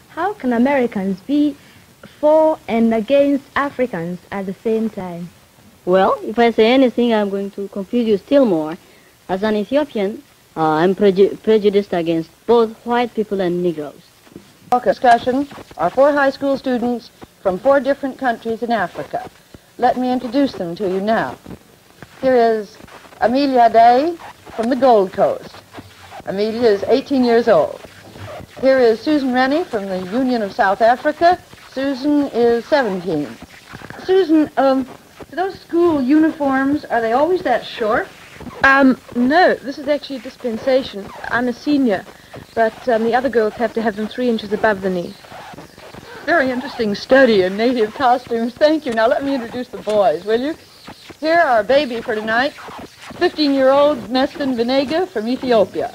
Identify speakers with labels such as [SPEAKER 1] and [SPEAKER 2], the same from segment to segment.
[SPEAKER 1] How can Americans be for and against Africans at the same time?
[SPEAKER 2] Well, if I say anything, I'm going to confuse you still more. As an Ethiopian, I'm prejudiced against both white people and Negroes.
[SPEAKER 3] Discussion are 4 high school students from 4 different countries in Africa. Let me introduce them to you now. Here is Amelia Day from the Gold Coast. Amelia is 18 years old. Here is Susan Rennie from the Union of South Africa. Susan is 17. Susan, those school uniforms, are they always that short?
[SPEAKER 4] No, this is actually a dispensation. I'm a senior, but the other girls have to have them 3 inches above the knee.
[SPEAKER 3] Very interesting study in native costumes. Thank you. Now let me introduce the boys, will you? Here are our baby for tonight, 15-year-old Mesfin Venega from Ethiopia,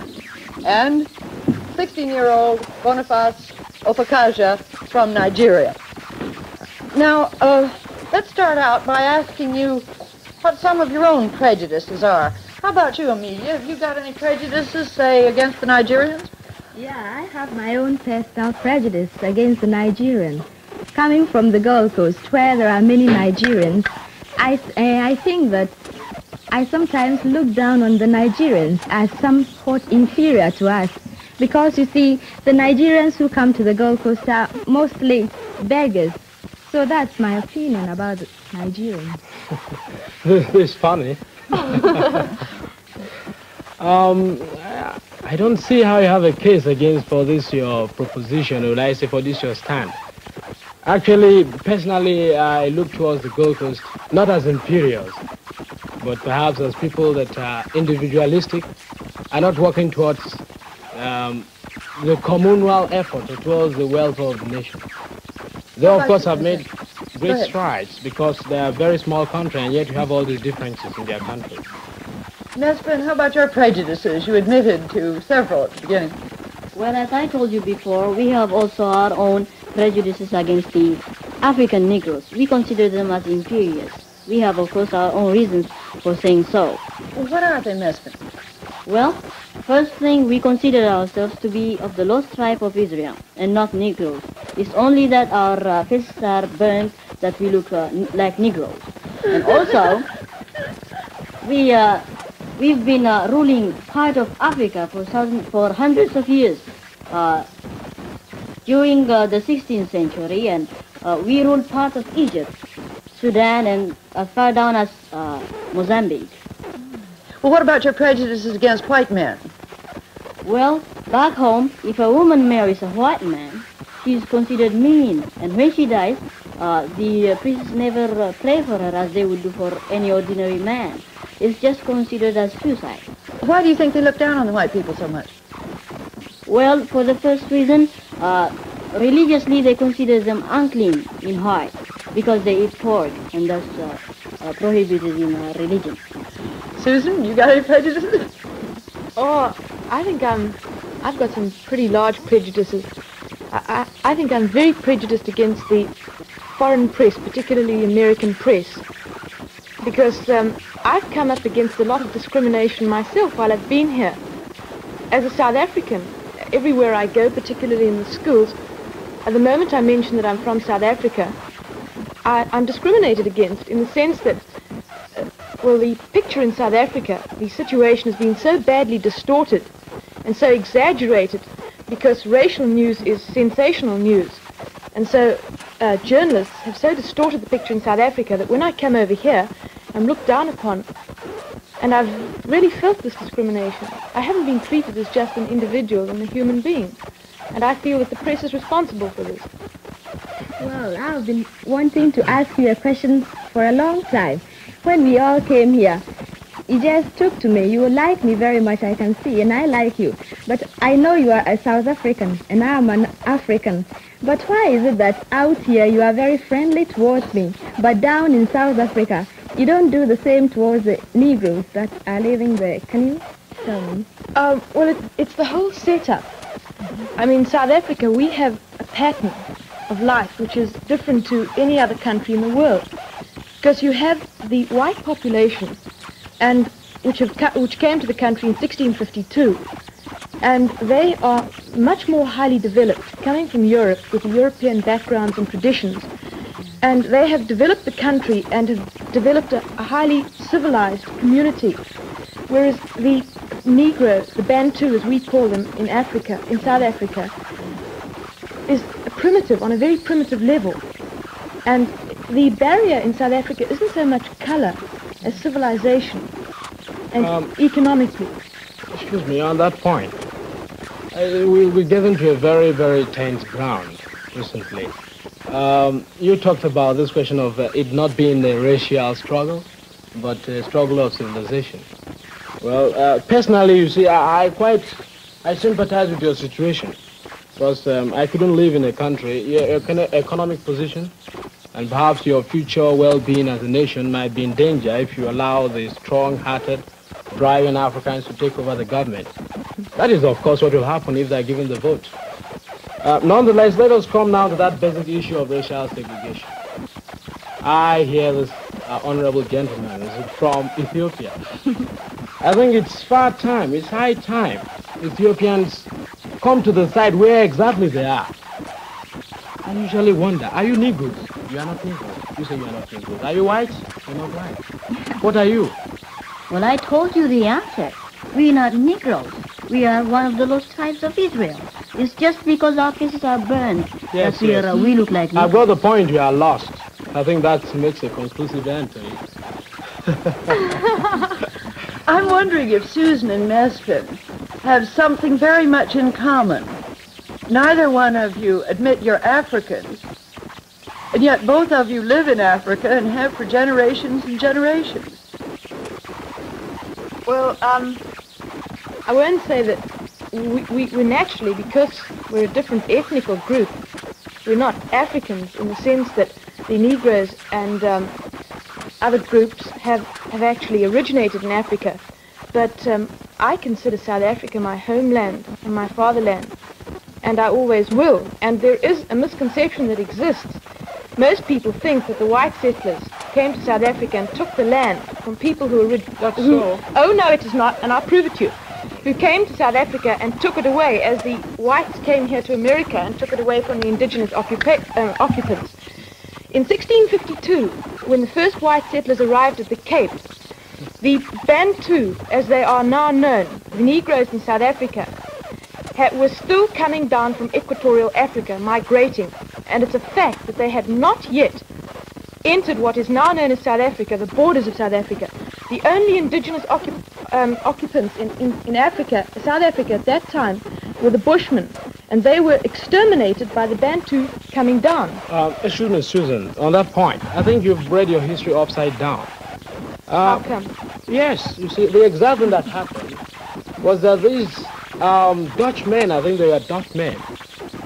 [SPEAKER 3] and 16-year-old Boniface Ofakaja from Nigeria. Now, let's start out by asking you what some of your own prejudices are. How about you, Amelia? Have you got any prejudices, say, against the Nigerians?
[SPEAKER 1] Yeah, I have my own personal prejudice against the Nigerians. Coming from the Gold Coast, where there are many Nigerians, I think that I sometimes look down on the Nigerians as somewhat inferior to us. Because, you see, the Nigerians who come to the Gold Coast are mostly beggars. So that's my opinion about Nigerians.
[SPEAKER 5] This is funny. I don't see how you have a case against for this your proposition, or I say for this your stand. Actually, personally, I look towards the Gold Coast not as inferiors, but perhaps as people that are individualistic, are not working towards the communal effort or towards the welfare of the nation. They, of course, have made great strides because they are a very small country, and yet you have all these differences in their country.
[SPEAKER 3] Mesfin, how about your prejudices? You admitted to several at the beginning.
[SPEAKER 2] Well, as I told you before, we have also our own prejudices against the African Negroes. We consider them as inferiors. We have, of course, our own reasons for saying so.
[SPEAKER 3] Well, what are they, Mesfin?
[SPEAKER 2] Well, first thing, we consider ourselves to be of the lost tribe of Israel and not Negroes. It's only that our faces are burned that we look like Negroes. And also, we've been ruling part of Africa for hundreds of years during the 16th century, and we ruled part of Egypt, Sudan, and as far down as Mozambique.
[SPEAKER 3] Well, what about your prejudices against white men?
[SPEAKER 2] Well, back home, if a woman marries a white man, she's considered mean, and when she dies, the priests never pray for her as they would do for any ordinary man. It's just considered as suicide.
[SPEAKER 3] Why do you think they look down on the white people so much?
[SPEAKER 2] Well, for the first reason, religiously they consider them unclean in heart because they eat pork, and that's prohibited in religion.
[SPEAKER 3] Susan, you got any prejudices?
[SPEAKER 4] Oh, I think I've got some pretty large prejudices. I think I'm very prejudiced against the foreign press, particularly the American press, because I've come up against a lot of discrimination myself while I've been here. As a South African, everywhere I go, particularly in the schools, at the moment I mention that I'm from South Africa, I'm discriminated against in the sense that, well, the picture in South Africa, the situation has been so badly distorted and so exaggerated because racial news is sensational news. And so journalists have so distorted the picture in South Africa that when I come over here, I'm looked down upon. And I've really felt this discrimination. I haven't been treated as just an individual and a human being. And I feel that the press is responsible for this.
[SPEAKER 1] Well, I've been wanting to ask you a question for a long time. When we all came here, you just took to me. You like me very much, I can see, and I like you. But I know you are a South African, and I'm an African. But why is it that out here you are very friendly towards me, but down in South Africa, you don't do the same towards the Negroes that are living there? Can you tell me?
[SPEAKER 4] Well, it's the whole setup. I mean, South Africa, we have a pattern of life which is different to any other country in the world. Because you have the white population, and which came to the country in 1652, And they are much more highly developed, coming from Europe with European backgrounds and traditions. And they have developed the country and have developed a highly civilized community. Whereas the Negro, the Bantu as we call them in Africa, in South Africa, is primitive, on a very primitive level. And the barrier in South Africa isn't so much color as civilization and economically.
[SPEAKER 5] Excuse me, on that point, we get into a very, very tense ground recently. You talked about this question of it not being a racial struggle, but a struggle of civilization. Well, personally, you see, I sympathize with your situation, because I couldn't live in a country, your economic position, and perhaps your future well-being as a nation might be in danger if you allow the strong-hearted, driving Africans to take over the government. That is, of course, what will happen if they're given the vote. Nonetheless, let us come now to that basic issue of racial segregation. I hear this honorable gentleman is from Ethiopia. I think it's high time Ethiopians come to the side where exactly they are. I usually wonder, are you Negroes? You are not Negroes. You say you are not Negroes. Are you white? You're not white. What are you?
[SPEAKER 2] Well, I told you the answer. We are not Negroes. We are one of the lost tribes of Israel. It's just because our faces are burned that we look like Negroes.
[SPEAKER 5] I've got the point, you are lost. I think that makes a conclusive answer.
[SPEAKER 3] I'm wondering if Susan and Mesfin have something very much in common. Neither one of you admit you're Africans, and yet both of you live in Africa and have for generations and generations.
[SPEAKER 4] Well, I won't say that we naturally, because we're a different ethnical group, we're not Africans in the sense that the Negroes and other groups have actually originated in Africa. But I consider South Africa my homeland and my fatherland, and I always will. And there is a misconception that exists. Most people think that the white settlers came to South Africa and took the land from people who were... Oh, no, it is not, and I'll prove it to you. Who came to South Africa and took it away, as the whites came here to America and took it away from the indigenous occupants. In 1652, when the first white settlers arrived at the Cape, the Bantu, as they are now known, the Negroes in South Africa, were still coming down from equatorial Africa, migrating. And it's a fact that they had not yet entered what is now known as South Africa, the borders of South Africa. The only indigenous occupants in Africa, South Africa at that time, were the Bushmen. And they were exterminated by the Bantu coming down.
[SPEAKER 5] Excuse me, Susan, on that point, I think you've read your history upside down.
[SPEAKER 4] How come?
[SPEAKER 5] Yes, you see, the exact thing that happened was that these Dutchmen, I think they were Dutchmen,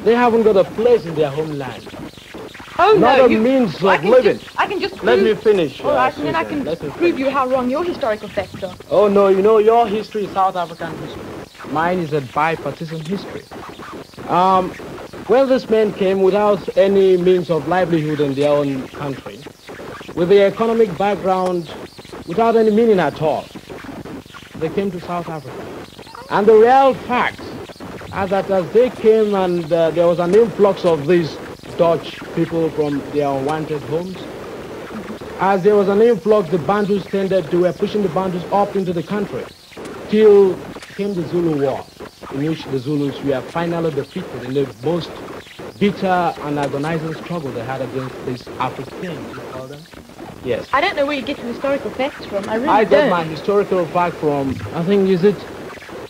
[SPEAKER 5] they haven't got a place in their homeland.
[SPEAKER 4] Oh,
[SPEAKER 5] not
[SPEAKER 4] no,
[SPEAKER 5] a means of living.
[SPEAKER 4] I can just
[SPEAKER 5] Let me finish.
[SPEAKER 4] All right, and then I can prove you how wrong your historical facts are.
[SPEAKER 5] Oh, no, you know, your history is South African history. Mine is a bipartisan history. Well, this men came without any means of livelihood in their own country, with their economic background without any meaning at all. They came to South Africa. And the real facts are that as they came and there was an influx of these Dutch people from their unwanted homes, as there was an influx, the Bantus they were pushing the Bantus up into the country, till came the Zulu War, in which the Zulus were finally defeated in the most bitter and agonizing struggle they had against these Africans, you call them? Yes.
[SPEAKER 4] I don't know where you get your historical facts from. I really
[SPEAKER 5] don't.
[SPEAKER 4] I
[SPEAKER 5] got my historical fact from, I think, is it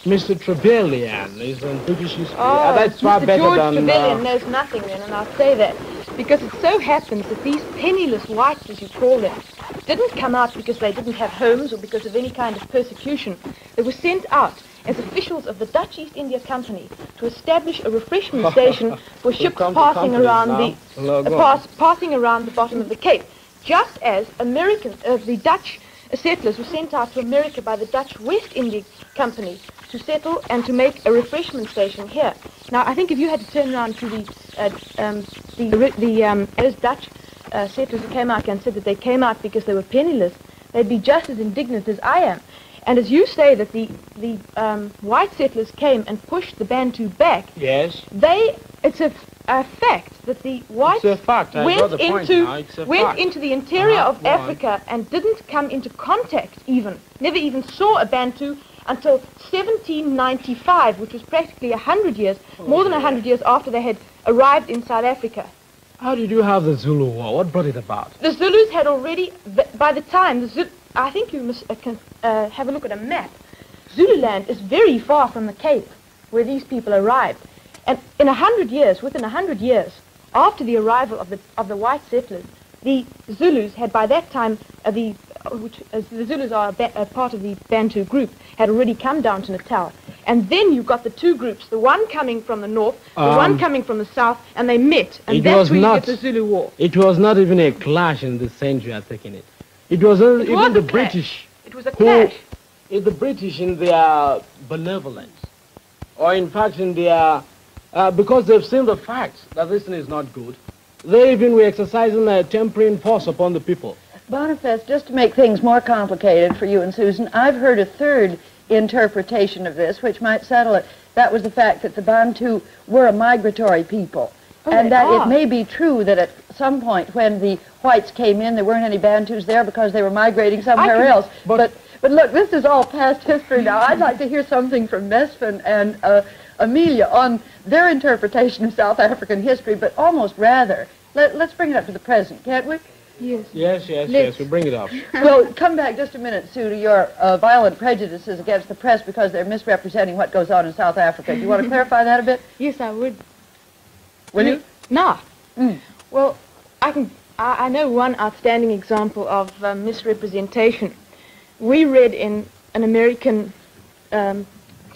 [SPEAKER 5] Mr. Trevelyan? He's in British history.
[SPEAKER 4] Oh,
[SPEAKER 5] that's far
[SPEAKER 4] Mr.
[SPEAKER 5] better
[SPEAKER 4] George
[SPEAKER 5] than...
[SPEAKER 4] Trevelyan knows nothing then, and I'll say that. Because it so happens that these penniless whites, as you call them, didn't come out because they didn't have homes or because of any kind of persecution. They were sent out as officials of the Dutch East India Company to establish a refreshment station for ships passing around passing around the bottom of the Cape. Just as the Dutch settlers were sent out to America by the Dutch West India Company to settle and to make a refreshment station here. Now, I think if you had to turn around to those Dutch settlers who came out and said that they came out because they were penniless, they'd be just as indignant as I am. And as you say that the white settlers came and pushed the Bantu back,
[SPEAKER 5] Yes.
[SPEAKER 4] It's a fact that the whites
[SPEAKER 5] It's a fact. I got the point now. It's a
[SPEAKER 4] went
[SPEAKER 5] fact.
[SPEAKER 4] into the interior of
[SPEAKER 5] Go on.
[SPEAKER 4] Africa and didn't come into contact never even saw a Bantu until 1795, which was practically 100 years, more than 100 years after they had arrived in South Africa.
[SPEAKER 5] How did you have the Zulu War? What brought it about?
[SPEAKER 4] The Zulus had already, by the time, I think you must can have a look at a map. Zululand is very far from the Cape, where these people arrived. And in 100 years, within 100 years, after the arrival of the white settlers, the Zulus had by that time, the Zulus are a part of the Bantu group, had already come down to Natal. And then you've got the two groups, the one coming from the north, the one coming from the south, and they met. And that's where you get the Zulu War.
[SPEAKER 5] It was not even a clash in the sense you are taking it. It was even the British.
[SPEAKER 4] It was a clash.
[SPEAKER 5] The British in their benevolence, or in fact in their, because they've seen the facts that this thing is not good, they even were exercising a tempering force upon the people.
[SPEAKER 3] Boniface, just to make things more complicated for you and Susan, I've heard a third interpretation of this, which might settle it. That was the fact that the Bantu were a migratory people. And that it may be true that at some point when the whites came in, there weren't any Bantus there because they were migrating somewhere else. But look, this is all past history now. I'd like to hear something from Mesfin and Amelia on their interpretation of South African history, but almost rather. Let's bring it up to the present, can't we?
[SPEAKER 5] Yes, we bring it up.
[SPEAKER 3] Well, come back just a minute, Sue, to your violent prejudices against the press because they're misrepresenting what goes on in South Africa. Do you want to clarify that a bit?
[SPEAKER 4] Yes, I would.
[SPEAKER 3] Will you?
[SPEAKER 4] No. Well, I know one outstanding example of misrepresentation. We read in an American, I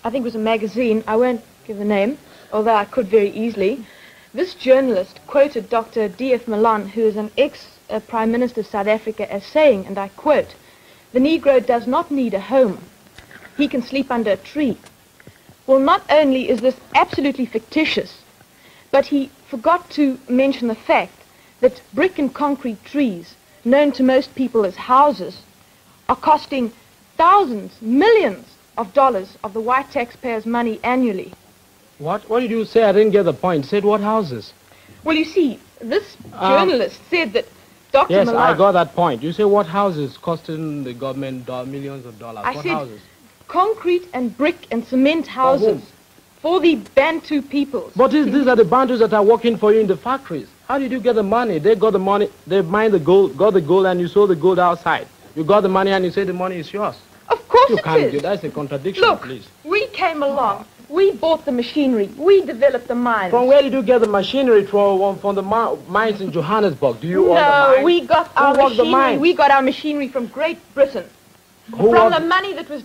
[SPEAKER 4] think it was a magazine, I won't give the name, although I could very easily. This journalist quoted Dr. D.F. Malan, who is an ex-Prime Minister of South Africa, as saying, and I quote, "The Negro does not need a home. He can sleep under a tree." Well, not only is this absolutely fictitious, but he forgot to mention the fact that brick and concrete trees, known to most people as houses, are costing thousands, millions of dollars of the white taxpayers' money annually.
[SPEAKER 5] What did you say? I didn't get the point. Said what houses?
[SPEAKER 4] Well, you see, this journalist said that Dr.
[SPEAKER 5] Yes,
[SPEAKER 4] Malan...
[SPEAKER 5] I got that point. You say what houses costing the government millions of dollars?
[SPEAKER 4] I
[SPEAKER 5] What
[SPEAKER 4] said
[SPEAKER 5] houses?
[SPEAKER 4] concrete and brick and cement houses for the Bantu peoples.
[SPEAKER 5] But these are the Bantus that are working for you in the factories. How did you get the money? They got the money, they mined the gold, got the gold, and you sold the gold outside. You got the money and you say the money is yours.
[SPEAKER 4] Of course
[SPEAKER 5] You
[SPEAKER 4] it
[SPEAKER 5] can't
[SPEAKER 4] is.
[SPEAKER 5] do that's a contradiction,
[SPEAKER 4] Look,
[SPEAKER 5] please.
[SPEAKER 4] we came along. We bought the machinery. We developed the mines.
[SPEAKER 5] From where did you get the machinery from the mines in Johannesburg? Do you own the mines?
[SPEAKER 4] No, we got
[SPEAKER 5] Who
[SPEAKER 4] our
[SPEAKER 5] worked the
[SPEAKER 4] machinery.
[SPEAKER 5] mines?
[SPEAKER 4] We got our machinery from Great Britain.
[SPEAKER 5] Who
[SPEAKER 4] From
[SPEAKER 5] was-
[SPEAKER 4] the money that was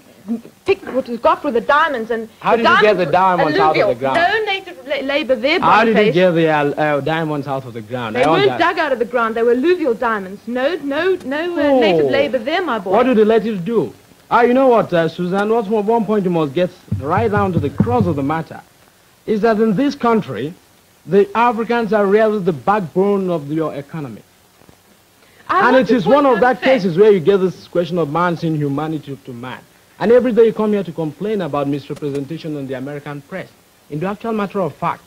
[SPEAKER 4] what was got with the diamonds and
[SPEAKER 5] How did you get the diamonds out of the ground?
[SPEAKER 4] No native labor there.
[SPEAKER 5] How did you
[SPEAKER 4] Boniface.
[SPEAKER 5] get the diamonds out of the ground?
[SPEAKER 4] They weren't dug out of the ground. They were alluvial diamonds. No native labor there, my boy.
[SPEAKER 5] What do the natives do? You know what, Suzanne, one point you must get right down to the crux of the matter is that in this country, the Africans are really the backbone of your economy. And it is one of that cases where you get this question of man's inhumanity to man. And every day you come here to complain about misrepresentation in the American press. In the actual matter of fact,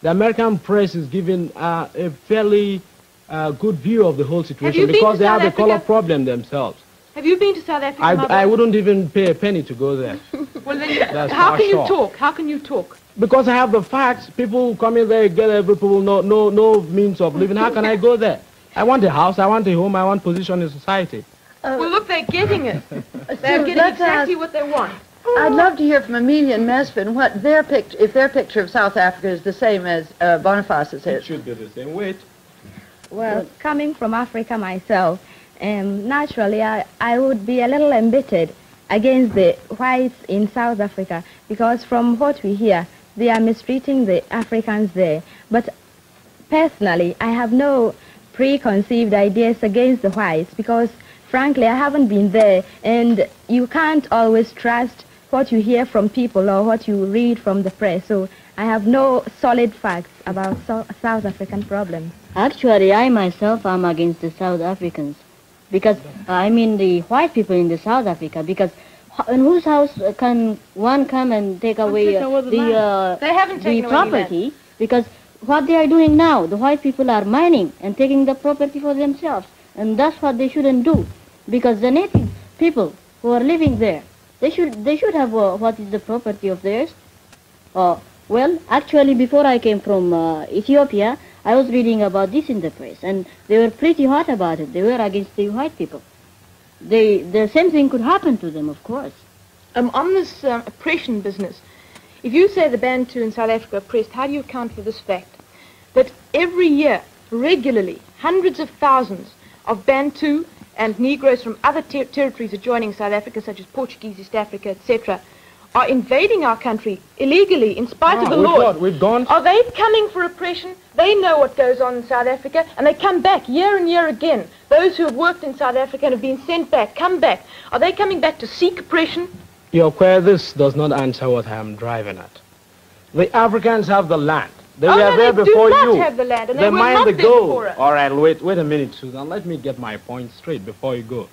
[SPEAKER 5] the American press is giving a fairly good view of the whole situation because they have a color problem themselves.
[SPEAKER 4] Have you been to South Africa, my boy?
[SPEAKER 5] I wouldn't even pay a penny to go there.
[SPEAKER 4] Well, then, how can you talk? How can you talk?
[SPEAKER 5] Because I have the facts. People come in there, get every people, no means of living. How can I go there? I want a house, I want a home, I want position in society.
[SPEAKER 4] Well, look, they're getting it. They're getting exactly what they want.
[SPEAKER 3] I'd love to hear from Amelia and Mesfin what if their picture of South Africa is the same as Boniface's
[SPEAKER 5] It
[SPEAKER 3] is.
[SPEAKER 5] should be the same weight.
[SPEAKER 1] Well, coming from Africa myself, naturally I would be a little embittered against the whites in South Africa because from what we hear, they are mistreating the Africans there. But personally, I have no preconceived ideas against the whites because frankly, I haven't been there and you can't always trust what you hear from people or what you read from the press. So I have no solid facts about South African problems.
[SPEAKER 2] Actually, I myself am against the South Africans because, I mean the white people in the South Africa, because In whose house can one come and take away
[SPEAKER 4] taken over the land. They haven't
[SPEAKER 2] the
[SPEAKER 4] taken away any
[SPEAKER 2] property? Because what they are doing now, the white people are mining and taking the property for themselves, and that's what they shouldn't do. Because the native people who are living there, they should have what is the property of theirs. Well, actually, before I came from Ethiopia, I was reading about this in the press, and they were pretty hot about it. They were against the white people. The same thing could happen to them, of course.
[SPEAKER 4] On this oppression business, if you say the Bantu in South Africa are oppressed, how do you account for this fact? That every year, regularly, hundreds of thousands of Bantu and Negroes from other territories adjoining South Africa, such as Portuguese, East Africa, etc., are invading our country illegally in spite of the law.
[SPEAKER 5] We've gone.
[SPEAKER 4] Are they coming for oppression? They know what goes on in South Africa, and they come back year and year again. Those who have worked in South Africa and have been sent back, come back. Are they coming back to seek oppression?
[SPEAKER 5] Your query, this does not answer what I am driving at. The Africans have the land. They were there before you.
[SPEAKER 4] They do not have the land, and they were
[SPEAKER 5] mine
[SPEAKER 4] not
[SPEAKER 5] the
[SPEAKER 4] there
[SPEAKER 5] gold.
[SPEAKER 4] before us.
[SPEAKER 5] All right, wait a minute, Susan. Let me get my point straight before you go.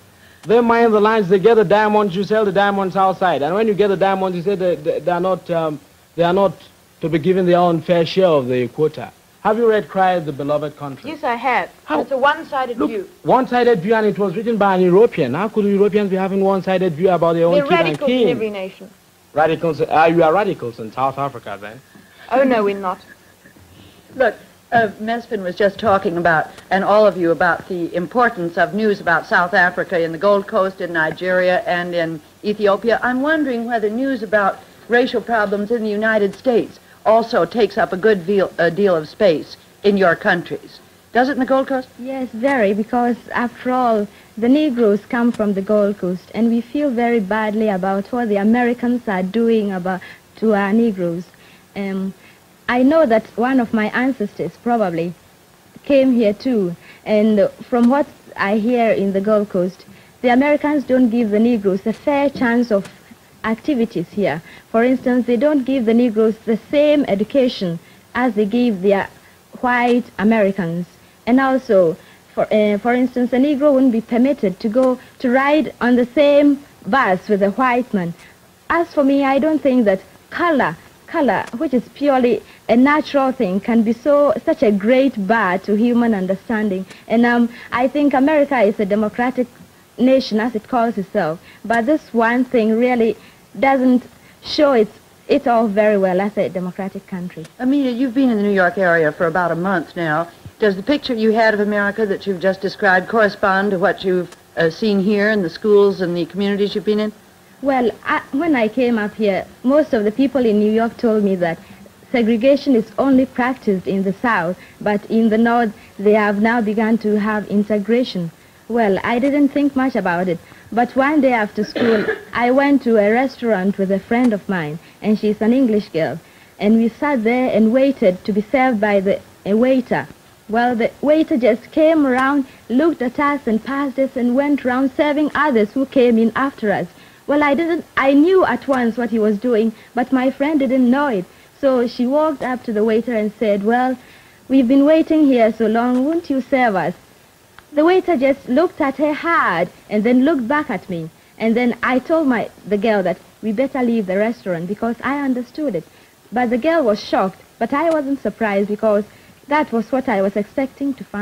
[SPEAKER 5] They mine the lands, they get the diamonds, you sell the diamonds outside. And when you get the diamonds, you say they are not to be given their own fair share of the quota. Have you read Cry of the Beloved Country?
[SPEAKER 4] Yes, I have.
[SPEAKER 5] How?
[SPEAKER 4] It's a one-sided view.
[SPEAKER 5] One-sided view, and it was written by an European. How could Europeans be having one-sided view about their own
[SPEAKER 4] They're
[SPEAKER 5] king and
[SPEAKER 4] radicals
[SPEAKER 5] king?
[SPEAKER 4] in every nation.
[SPEAKER 5] Radicals? You are radicals in South Africa, then?
[SPEAKER 4] Oh, no, we're not.
[SPEAKER 3] Look, Mesfin was just talking about, and all of you, about the importance of news about South Africa in the Gold Coast, in Nigeria, and in Ethiopia. I'm wondering whether news about racial problems in the United States also takes up a good deal of space in your countries. Does it in the Gold Coast?
[SPEAKER 1] Yes, very, because after all, the Negroes come from the Gold Coast, and we feel very badly about what the Americans are doing to our Negroes. I know that one of my ancestors probably came here too, and from what I hear in the Gold Coast, the Americans don't give the Negroes a fair chance of activities here. For instance, they don't give the Negroes the same education as they give the white Americans. And also, for instance, a Negro wouldn't be permitted to ride on the same bus with a white man. As for me, I don't think that color, which is purely a natural thing, can be such a great bar to human understanding. And I think America is a democratic nation, as it calls itself. But this one thing really doesn't show it all very well as a democratic country.
[SPEAKER 3] Amelia, you've been in the New York area for about a month now. Does the picture you had of America that you've just described correspond to what you've seen here in the schools and the communities you've been in?
[SPEAKER 1] Well, when I came up here, most of the people in New York told me that segregation is only practiced in the South, but in the North they have now begun to have integration. Well, I didn't think much about it, but one day after school, I went to a restaurant with a friend of mine, and she's an English girl, and we sat there and waited to be served by a waiter. Well, the waiter just came around, looked at us and passed us, and went around serving others who came in after us. Well, I knew at once what he was doing, but my friend didn't know it. So she walked up to the waiter and said, "Well, we've been waiting here so long, won't you serve us?" The waiter just looked at her hard and then looked back at me. And then I told the girl that we better leave the restaurant because I understood it. But the girl was shocked, but I wasn't surprised because that was what I was expecting to find.